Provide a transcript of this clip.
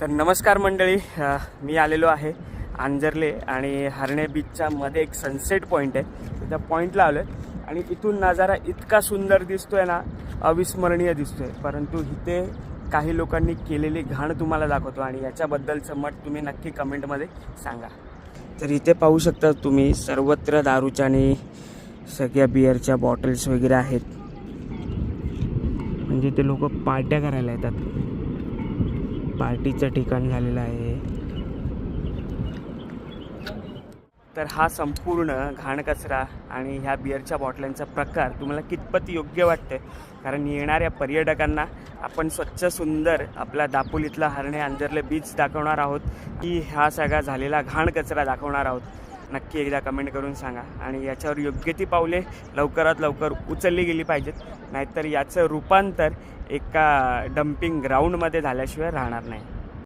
तर नमस्कार मंडळी, मी आलेलो आहे आंजर्ले आणि हरणे बीचच्या मध्ये एक सनसेट पॉईंट आहे. त्या पॉईंटला आलो आहे आणि इथून नजारा इतका सुंदर दिसतोय ना, अविस्मरणीय दिसतोय. परंतु इथे काही लोकांनी केलेली घाण तुम्हाला दाखवतो आणि याच्याबद्दलचं मत तुम्ही नक्की कमेंटमध्ये सांगा. तर इथे पाहू शकता तुम्ही, सर्वत्र दारूच्या आणि सगळ्या बिअरच्या बॉटल्स वगैरे आहेत. म्हणजे ते लोक पार्ट्या करायला येतात. पार्टीचं ठिकाण झालेलं आहे. तर हा संपूर्ण घाण कचरा आणि ह्या बिअरच्या बॉटल्यांचा प्रकार तुम्हाला कितपत योग्य वाटते? कारण येणाऱ्या पर्यटकांना आपण स्वच्छ सुंदर आपला दापोलीतला हरणे आंजर्ले बीच दाखवणार आहोत की हा सगळा झालेला घाण कचरा दाखवणार आहोत? नक्की एकदा कमेंट करून सांगा. आणि याच्यावर योग्य ती पावले लवकरात लवकर उचलली गेली पाहिजेत, नाहीतर याचं रूपांतर एका डम्पिंग ग्राउंडमध्ये झाल्याशिवाय राहणार नाही.